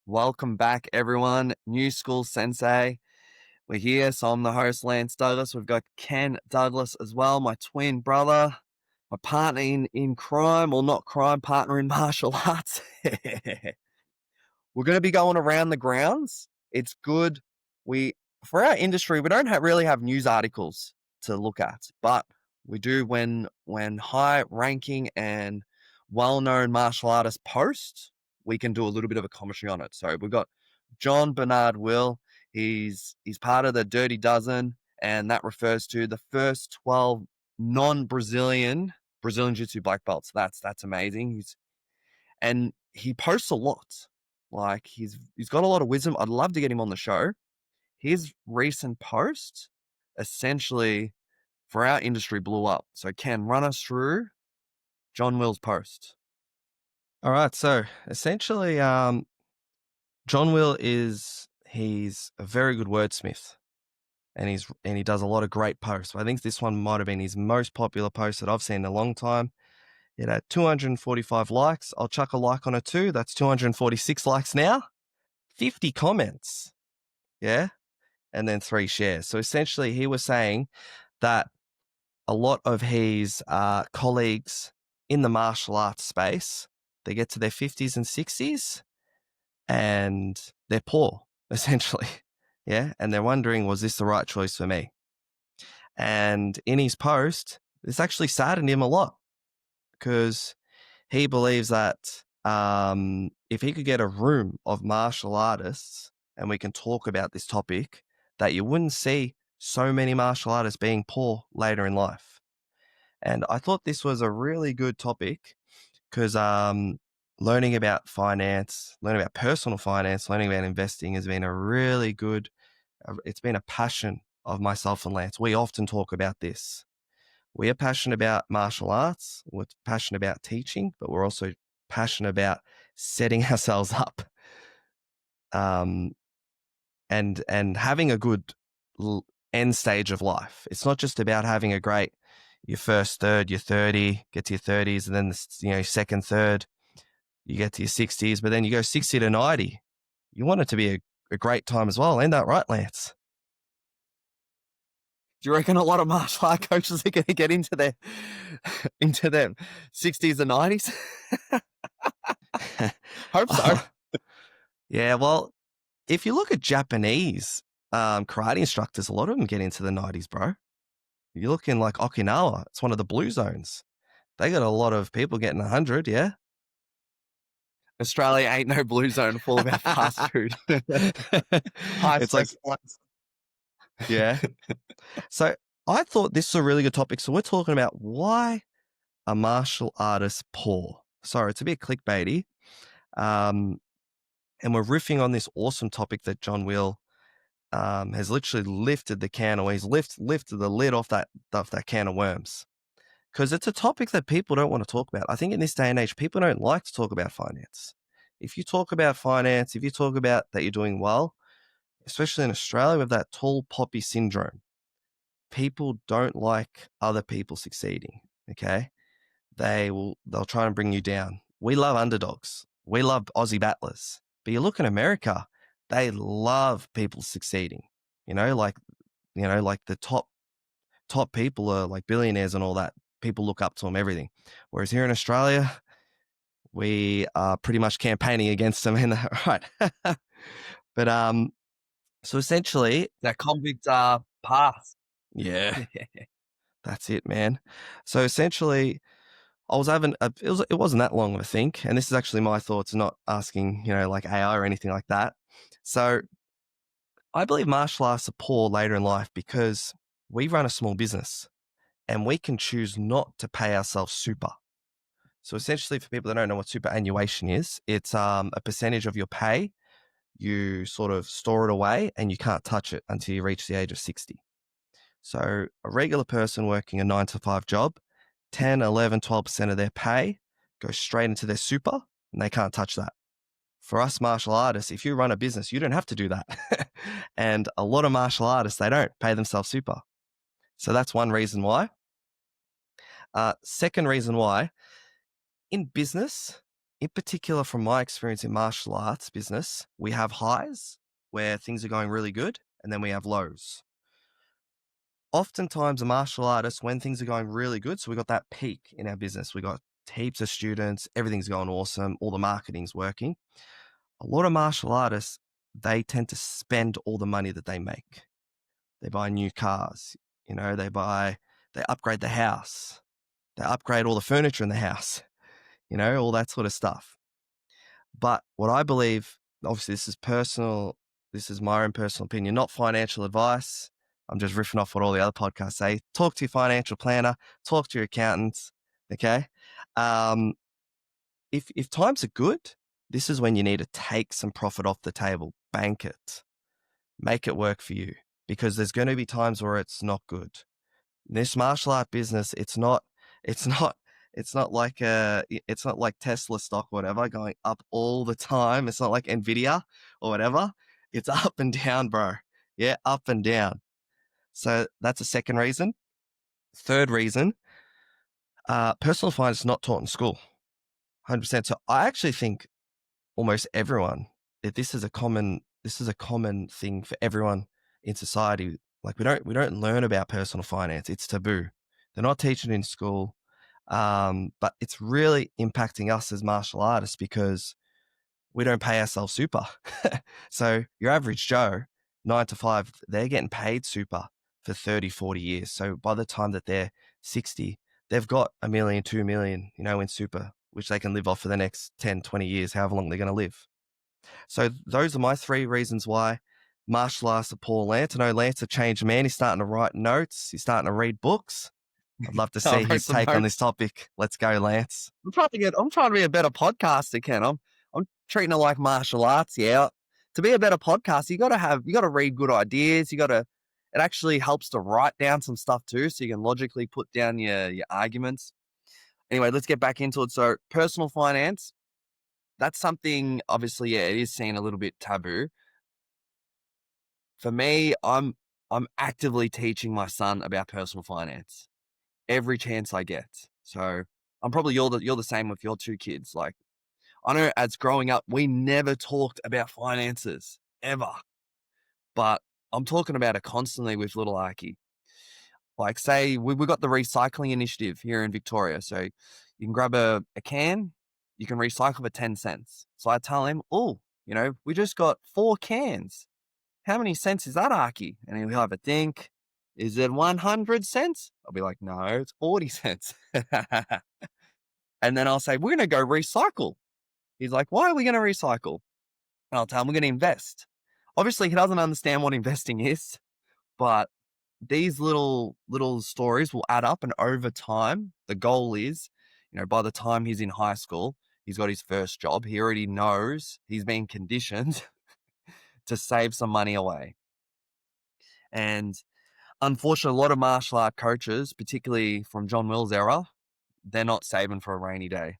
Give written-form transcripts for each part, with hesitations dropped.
Welcome back, everyone. New School Sensei. We're here, so I'm the host, Lance Douglas. We've got Ken Douglas as well, my twin brother, my partner in crime, or not crime, partner in martial arts. We're going to be going around the grounds. It's good. For our industry, we don't really have news articles to look at, but we do when high-ranking and well-known martial artists post. We can do a little bit of a commentary on it. So we've got John Bernard Will. He's part of the Dirty Dozen, and that refers to the first 12 non-Brazilian Brazilian Jiu-Jitsu black belts. That's amazing. And he posts a lot. Like he's got a lot of wisdom. I'd love to get him on the show. His recent post essentially for our industry blew up. So Ken, run us through John Will's post. All right, so essentially, John Will he's a very good wordsmith, and he does a lot of great posts. I think this one might have been his most popular post that I've seen in a long time. It had 245 likes. I'll chuck a like on it too. That's 246 likes now. 50 comments, yeah, and then 3 shares. So essentially, he was saying that a lot of his colleagues in the martial arts space, they get to their 50s and 60s and they're poor, essentially. Yeah. And they're wondering, was this the right choice for me? And in his post, this actually saddened him a lot because he believes that if he could get a room of martial artists and we can talk about this topic, that you wouldn't see so many martial artists being poor later in life. And I thought this was a really good topic because learning about finance, learning about personal finance, learning about investing has been a really good, it's been a passion of myself and Lance. We often talk about this. We are passionate about martial arts, we're passionate about teaching, but we're also passionate about setting ourselves up and having a good end stage of life. It's not just about having a great, your first third, your 30, get to your 30s, and then, second third, you get to your 60s, but then you go 60 to 90. You want it to be a great time as well. Ain't that right, Lance? Do you reckon a lot of martial art coaches are going to get into their 60s and 90s? Hope so. Yeah, well, if you look at Japanese karate instructors, a lot of them get into the 90s, bro. You look in like Okinawa, it's one of the blue zones. They got a lot of people getting 100, yeah? Australia ain't no blue zone full of our fast food. It's like, yeah. So I thought this was a really good topic. So we're talking about why a martial artist poor. Sorry, it's a bit clickbaity. And we're riffing on this awesome topic that John Will has literally lifted the can, or he's lifted the lid off that can of worms. Because it's a topic that people don't want to talk about. I think in this day and age, people don't like to talk about finance. If you talk about finance, if you talk about that you're doing well, especially in Australia with that tall poppy syndrome, people don't like other people succeeding, okay? They'll try and bring you down. We love underdogs. We love Aussie battlers. But you look in America, they love people succeeding. Like the top people are like billionaires and all that. People look up to them, everything. Whereas here in Australia, we are pretty much campaigning against them, right? But so essentially, that convict path. Yeah, that's it, man. So essentially, I was having it wasn't that long of a think, and this is actually my thoughts, not asking like AI or anything like that. So I believe martial arts are poor later in life because we run a small business and we can choose not to pay ourselves super. So essentially, for people that don't know what superannuation is, it's a percentage of your pay. You sort of store it away and you can't touch it until you reach the age of 60. So a regular person working a 9 to 5 job, 10, 11, 12% of their pay goes straight into their super and they can't touch that. For us martial artists, if you run a business, you don't have to do that. And a lot of martial artists, they don't pay themselves super. So that's one reason why. Second reason why, in business, in particular, from my experience in martial arts business, we have highs where things are going really good, and then we have lows. Oftentimes, a martial artist, when things are going really good, so we got that peak in our business, we got heaps of students, everything's going awesome, all the marketing's working. A lot of martial artists, they tend to spend all the money that they make. They buy new cars, they upgrade the house, they upgrade all the furniture in the house, all that sort of stuff. But what I believe, obviously, this is personal, this is my own personal opinion, not financial advice. I'm just riffing off what all the other podcasts say. Talk to your financial planner, talk to your accountants, okay? Um, if times are good, this is when you need to take some profit off the table, bank it, make it work for you, because there's going to be times where it's not good. This martial art business, it's not, it's not like Tesla stock or whatever going up all the time. It's not like Nvidia or whatever. It's up and down, bro. Yeah, up and down. So that's a second reason. Third reason, personal finance is not taught in school, 100%. So I actually think almost everyone, that this is a common thing for everyone in society. Like we don't learn about personal finance. It's taboo. They're not teaching it in school. But it's really impacting us as martial artists because we don't pay ourselves super. So your average Joe, 9 to 5, they're getting paid super for 30, 40 years. So by the time that they're 60, they've got a million, 2 million, in super, which they can live off for the next 10, 20 years, however long they're going to live. So those are my 3 reasons why martial arts are Paul Lance. I know Lance a changed man. He's starting to write notes. He's starting to read books. I'd love to I see wrote his some take on notes. this topic. Let's go, Lance. I'm trying to be a better podcaster, Ken. I'm treating it like martial arts. Yeah. To be a better podcaster, you got to read good ideas. It actually helps to write down some stuff too, so you can logically put down your arguments. Anyway, let's get back into it. So personal finance, that's something, obviously, yeah, it is seen a little bit taboo. For me, I'm actively teaching my son about personal finance every chance I get. So I'm probably you're the same with your 2 kids. Like, I know as growing up, we never talked about finances ever, but I'm talking about it constantly with little Arky. Like, say we got the recycling initiative here in Victoria. So you can grab a can, you can recycle for 10 cents. So I tell him, oh, we just got 4 cans. How many cents is that, Arky? And he'll have a think. Is it 100 cents? I'll be like, no, it's 40 cents. And then I'll say, we're going to go recycle. He's like, why are we going to recycle? And I'll tell him we're going to invest. Obviously, he doesn't understand what investing is, but these little stories will add up. And over time, the goal is, by the time he's in high school, he's got his first job. He already knows he's been conditioned to save some money away. And unfortunately, a lot of martial art coaches, particularly from John Will's era, they're not saving for a rainy day,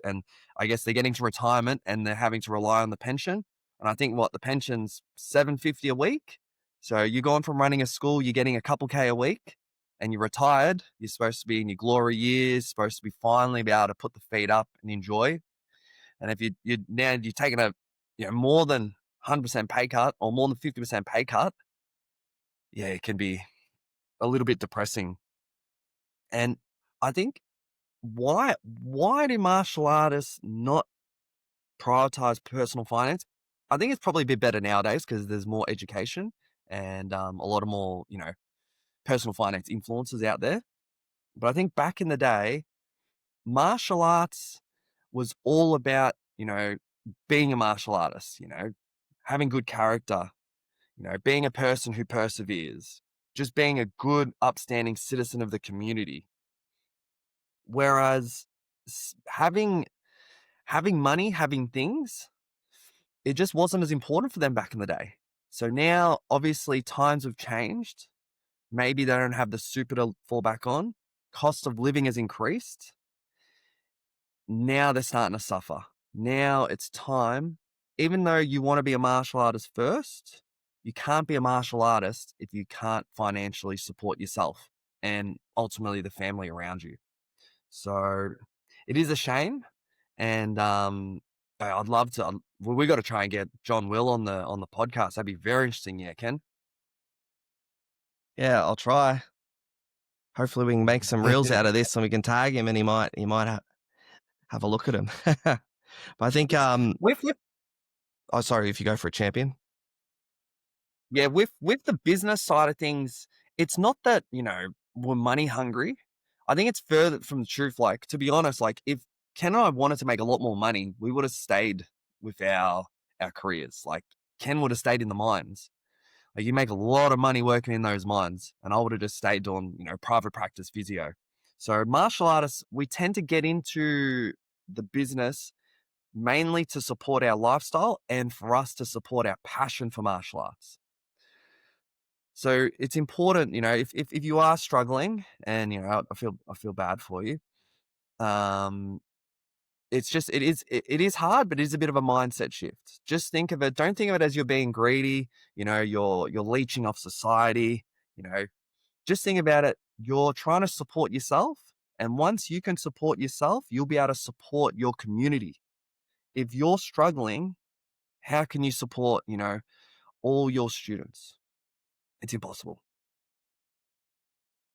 and I guess they're getting to retirement and they're having to rely on the pension. And I think the pension's $750 a week. So you're going from running a school, you're getting a couple K a week, and you're retired. You're supposed to be in your glory years, supposed to be finally be able to put the feet up and enjoy. And if you're taking a more than 100% pay cut or more than 50% pay cut, yeah, it can be a little bit depressing. And I think why do martial artists not prioritize personal finance? I think it's probably a bit better nowadays because there's more education and a lot of more, personal finance influencers out there. But I think back in the day, martial arts was all about, being a martial artist, having good character, being a person who perseveres, just being a good, upstanding citizen of the community. Whereas having money, having things, it just wasn't as important for them back in the day. So now, obviously, times have changed. Maybe they don't have the super to fall back on. Cost of living has increased. Now they're starting to suffer. Now it's time, even though you want to be a martial artist first, you can't be a martial artist if you can't financially support yourself and ultimately the family around you. So it is a shame. And I'd love to. We got to try and get John Will on the podcast. That'd be very interesting. Yeah, Ken. Yeah, I'll try. Hopefully, we can make some reels out of this, and we can tag him, and he might have a look at him. But I think with oh, sorry, if you go for a champion. Yeah, with the business side of things, it's not that, we're money hungry. I think it's further from the truth. Like, to be honest, like if Ken and I wanted to make a lot more money, we would have stayed with our careers. Like Ken would have stayed in the mines. Like you make a lot of money working in those mines, and I would have just stayed doing, private practice physio. So martial artists, we tend to get into the business mainly to support our lifestyle and for us to support our passion for martial arts. So it's important, if you are struggling, and I feel bad for you. Um, it's just it is hard, but it is a bit of a mindset shift. Just think of it. Don't think of it as you're being greedy. You're leeching off society. You know, just think about it. You're trying to support yourself, and once you can support yourself, you'll be able to support your community. If you're struggling, how can you support all your students? It's impossible.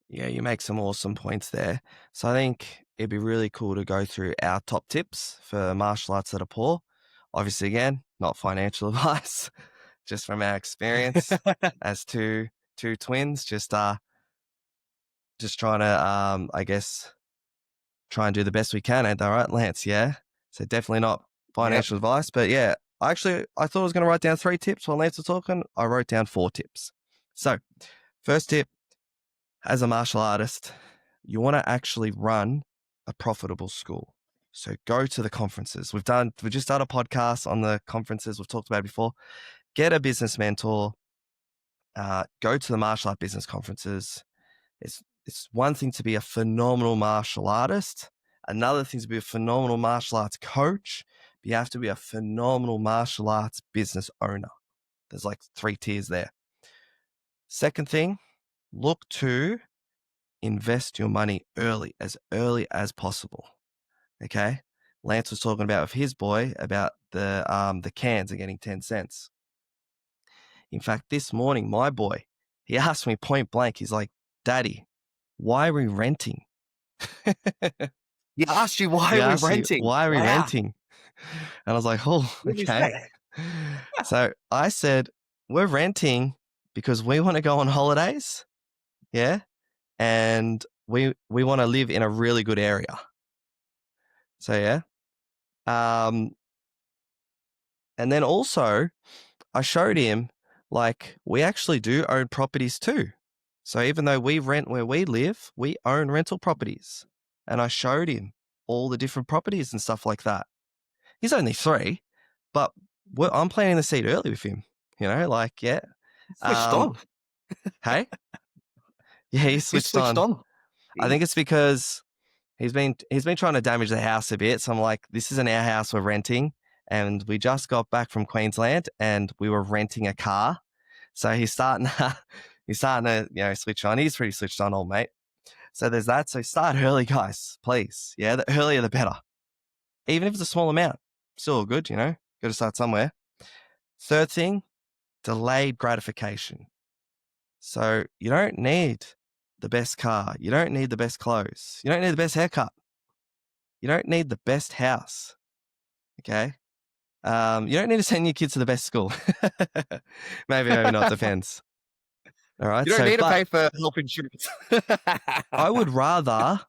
Yeah, you make some awesome points there. So I think it'd be really cool to go through our top tips for martial arts that are poor. Obviously, again, not financial advice, just from our experience as two twins, just trying to I guess try and do the best we can. Ain't that right, Lance? Yeah. So definitely not Yep. financial advice, but yeah, I thought I was going to write down 3 tips while Lance was talking. I wrote down 4 tips. So first tip, as a martial artist, you want to actually run a profitable school. So go to the conferences. We just done a podcast on the conferences we've talked about before. Get a business mentor. Go to the martial art business conferences. It's one thing to be a phenomenal martial artist. Another thing to be a phenomenal martial arts coach. But you have to be a phenomenal martial arts business owner. There's like 3 tiers there. Second thing, look to invest your money early as possible. Okay. Lance was talking about with his boy about the cans are getting 10 cents. In fact, this morning, my boy, he asked me point blank, he's like, Daddy, why are we renting? He asked you why He we're asked me, renting. why are we Wow. renting? And I was like, oh, What did you okay. say? So I said, we're renting because we want to go on holidays. Yeah. And we want to live in a really good area. So yeah. And then also I showed him like we actually do own properties too. So even though we rent where we live, we own rental properties. And I showed him all the different properties and stuff like that. He's only 3, but I'm planting the seed early with him. Like, yeah. Switched on. Hey? Yeah, he He switched switched on. on. I think Jeez. it's because he's been trying to damage the house a bit. So I'm like, this isn't our house we're renting. And we just got back from Queensland and we were renting a car. So he's starting to switch on. He's pretty switched on, old mate. So there's that. So start early, guys, please. Yeah, the earlier the better. Even if it's a small amount, still good, got to start somewhere. Third thing, delayed gratification. So you don't need the best car. You don't need the best clothes. You don't need the best haircut. You don't need the best house. Okay. You don't need to send your kids to the best school. maybe not. Depends. All right. You don't So, need to but pay for health insurance. I would rather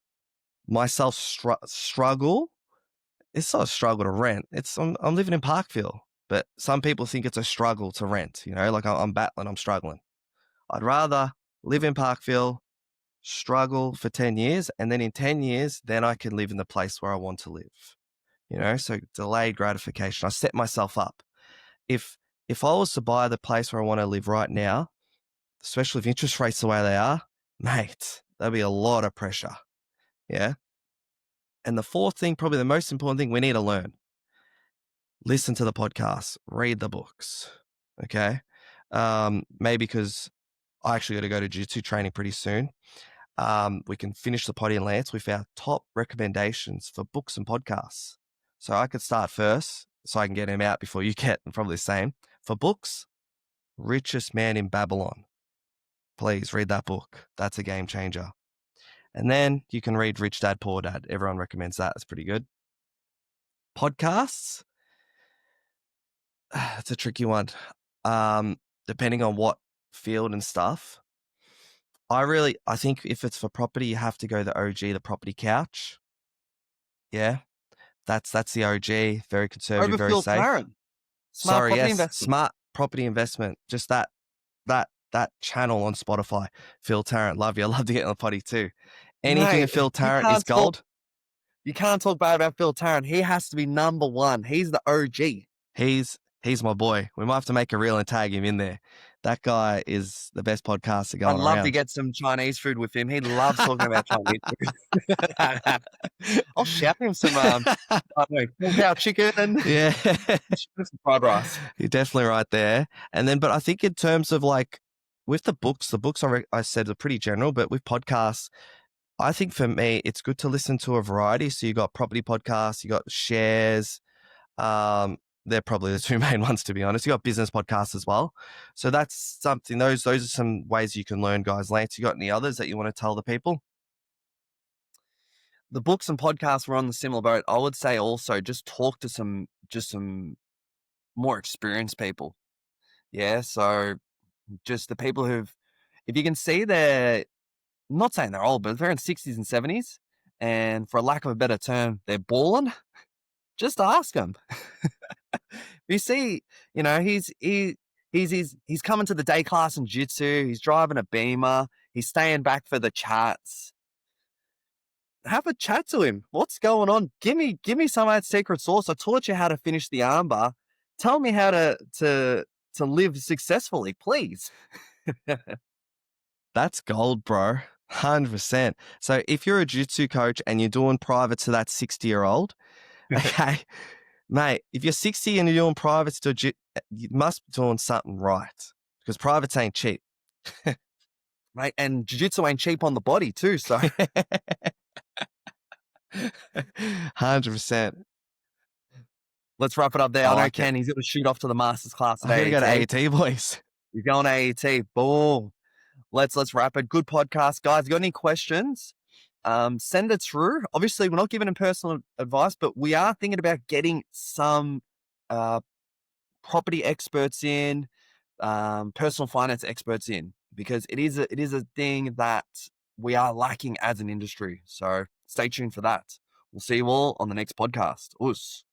myself struggle. It's not a struggle to rent. I'm living in Parkville, but some people think it's a struggle to rent. Like I'm battling, I'm struggling. I'd rather live in Parkville, struggle for 10 years, and then in 10 years, then I can live in the place where I want to live. So delayed gratification. I set myself up. If I was to buy the place where I want to live right now, especially if interest rates the way they are, mate, there'll be a lot of pressure. Yeah. And the fourth thing, probably the most important thing, we need to learn. Listen to the podcasts, read the books. Okay. Maybe because I actually got to go to jiu-jitsu training pretty soon. We can finish the potty and Lance with our top recommendations for books and podcasts. So I could start first so I can get him out before you get probably the same. For books, Richest Man in Babylon. Please read that book. That's a game changer. And then you can read Rich Dad, Poor Dad. Everyone recommends that. It's pretty good. Podcasts, it's a tricky one. Depending on what field and stuff. I think if it's for property, you have to go the OG, the Property Couch. Yeah, that's the OG. Very conservative, Over very Phil safe. Tarrant, smart Sorry, property yes, investment. smart property investment. Just that channel on Spotify. Phil Tarrant, love you. I love to get on the potty too. Anything with Mate, Phil you Tarrant is can't talk. gold. You can't talk bad about Phil Tarrant. He has to be number one. He's the OG. He's my boy. We might have to make a reel and tag him in there. That guy is the best podcaster I'd going love to around. get some Chinese food with him. He loves talking about Chinese food. I'll shout him some, I don't know, Kung Pao chicken and Yeah. some fried rice. You're definitely right there. And then, but I think in terms of like with the books I said are pretty general, but with podcasts, I think for me, it's good to listen to a variety. So you got property podcasts, you got shares. They're probably the two main ones, to be honest. You got business podcasts as well. So that's something, those are some ways you can learn, guys. Lance, you got any others that you want to tell the people? The books and podcasts were on the similar boat. I would say also just talk to some more experienced people. Yeah. So just the people if you can see I'm not saying they're old, but they're in 60s and 70s. And for a lack of a better term, they're balling. Just ask them. You see, he's coming to the day class in jiu-jitsu. He's driving a Beamer. He's staying back for the chats. Have a chat to him. What's going on? Give me some of that secret sauce. I taught you how to finish the armbar. Tell me how to live successfully, please. That's gold, bro. 100%. So if you're a jiu-jitsu coach and you're doing private to that 60-year-old, okay, mate, if you're 60 and you're doing privates you must be doing something right because privates ain't cheap. Right? And jiu-jitsu ain't cheap on the body too. So 100%. let's wrap it up there. I I know like it. Ken, he's going to shoot off to the master's class at I gotta go to AET. AET, boys. You're going to AET. Boom. Let's wrap it. Good podcast, guys. Got any questions? Send it through. Obviously, we're not giving them personal advice, but we are thinking about getting some uh, property experts in, personal finance experts in, because it is a thing that we are lacking as an industry. So stay tuned for that. We'll see you all on the next podcast. Us.